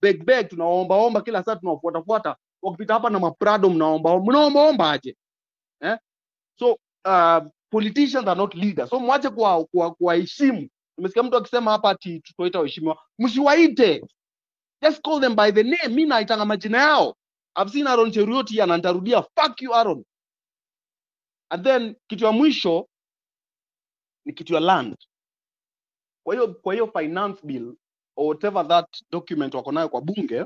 beg tunaomba kila saa tunafuata wakipita hapa na maprado mnaomba aje so politicians are not leaders, so mwache kuwaheshimu. Nimesikia mtu akisema hapa ati tutoita waheshimiwa, msiwaite, just call them by the name. Mimi naitanga majina yao. I've seen Aaron Cheruiyot na nitarudia fuck you Aaron. And then kitu ya mwisho ni kitu ya land. Kwa hiyo finance bill or whatever that document wako nayo kwa bunge,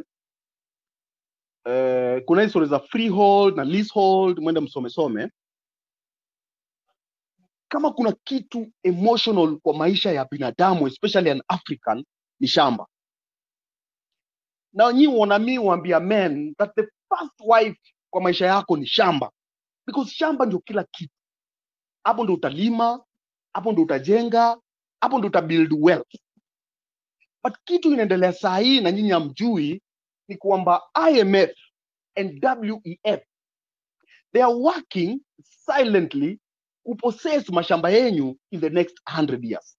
kuna hizo za freehold na leasehold, mwende msome. Kama kuna kitu emotional kwa maisha ya binadamu, especially an African, ni shamba. Na nyinyi waambia men that the first wife kwa maisha yako ni shamba, because shamba ndio kila kitu. Hapo ndio utalima, hapo ndio utajenga, hapo ndio utabuild wealth. But kitu inaendelea saa hii na nyinyi hamjui ni kwamba IMF and WEF, they are working silently kupossess mashamba yenyu in the next 100 years.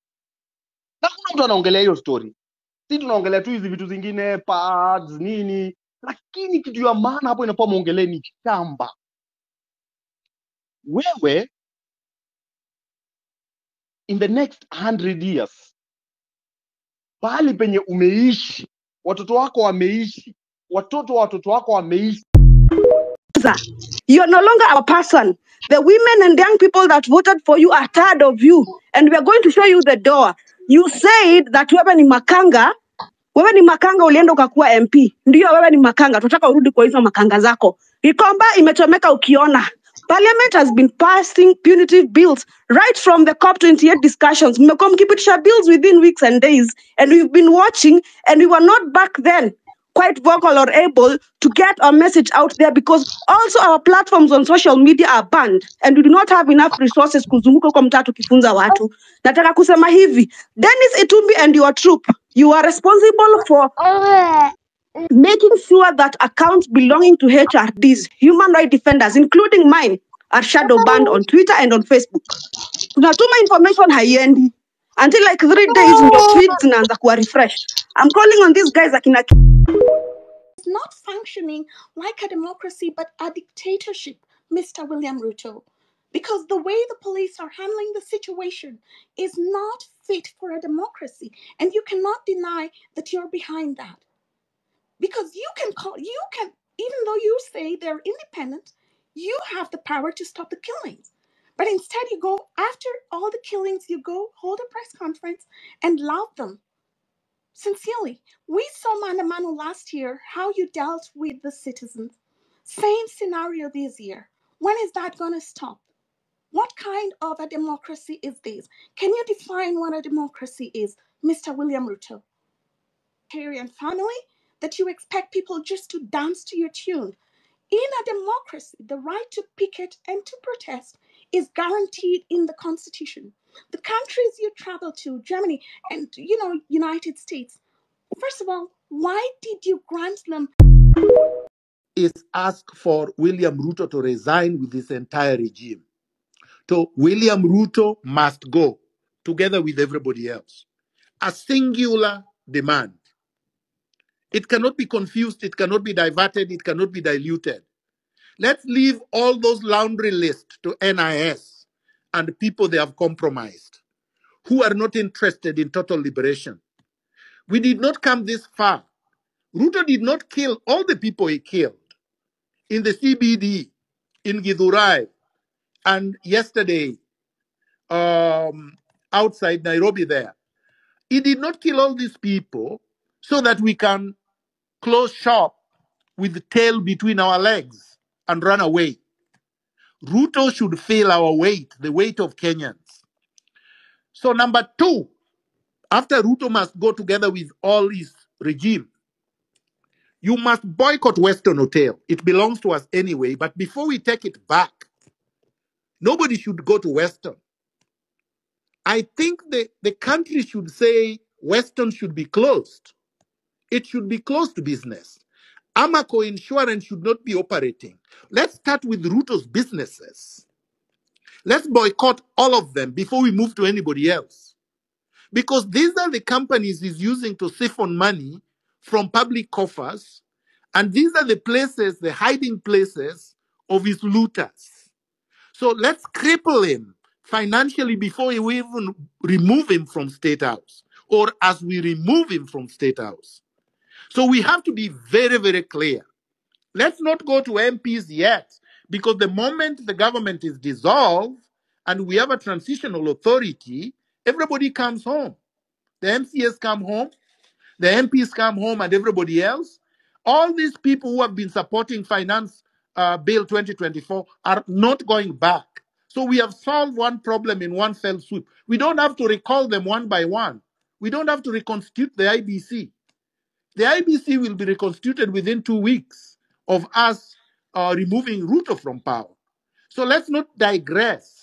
Na kuna mtu anaongelea hiyo story. Sisi tunaongelea tu hizi vitu zingine, pads, nini, lakini kitu ya maana hapo inakuwa muongelee ni shamba. Wewe in the next 100 years, pahali penye umeishi, watoto wako wameishi, watoto wako wameishi. You are no longer our person. The women and young people that voted for you are tired of you, and we are going to show you the door. You said that wewe ni makanga ulienda ukakuwa MP. Ndio wewe ni makanga, tunataka urudi kwa hizo makanga zako. Ikomba imechomeka ukiona. Parliament has been passing punitive bills right from the COP28 discussions. Mmekuwa mkipitisha bills within weeks and days, and we've been watching, and we were not back then quite vocal or able to get our message out there because also our platforms on social media are banned and we do not have enough resources kuzunguka kwa mtaa tukifunza watu. Nataka kusema hivi, Dennis Itumbi and your troop, you are responsible for making sure that accounts belonging to HRDs, human rights defenders, including mine, are shadow banned on Twitter and on Facebook. Tunatuma information haiendi until like 3 days ndio tweets zinaanza kuwa refreshed. I'm calling on these guys akina not functioning like a democracy but a dictatorship, Mr. William Ruto. Because the way the police are handling the situation is not fit for a democracy. And you cannot deny that you're behind that. Because even though you say they're independent, you have the power to stop the killings. But instead you go, after all the killings, you go hold a press conference and laud them. Sincerely, we saw Manu last year, how you dealt with the citizens. Same scenario this year. When is that going to stop? What kind of a democracy is this? Can you define what a democracy is, Mr. William Ruto? And family, that you expect people just to dance to your tune. In a democracy, the right to picket and to protest is guaranteed in the Constitution. The countries you travel to, Germany and, United States, first of all, why did you grant them? Is ask for William Ruto to resign with this entire regime. So William Ruto must go, together with everybody else. A singular demand. It cannot be confused, it cannot be diverted, it cannot be diluted. Let's leave all those laundry lists to NIS and people they have compromised, who are not interested in total liberation. We did not come this far. Ruto did not kill all the people he killed in the CBD, in Githurai, and yesterday outside Nairobi there. He did not kill all these people so that we can close shop with the tail between our legs and run away. Ruto should feel our weight, the weight of Kenyans. So number 2, after Ruto must go together with all his regime, you must boycott Western Hotel. It belongs to us anyway, but before we take it back, nobody should go to Western. I think the country should say Western should be closed. It should be closed to business. Amaco Insurance should not be operating. Let's start with Ruto's businesses. Let's boycott all of them before we move to anybody else. Because these are the companies he's using to siphon money from public coffers, and these are the places, the hiding places of his looters. So let's cripple him financially before we even remove him from State House, or as we remove him from State House. So we have to be very, very clear. Let's not go to MPs yet, because the moment the government is dissolved and we have a transitional authority, everybody comes home. The MCS come home, the MPs come home, and everybody else. All these people who have been supporting Finance Bill 2024 are not going back. So we have solved one problem in one fell swoop. We don't have to recall them one by one. We don't have to reconstitute the IBC. The IBC will be reconstituted within 2 weeks of us removing Ruto from power. So let's not digress.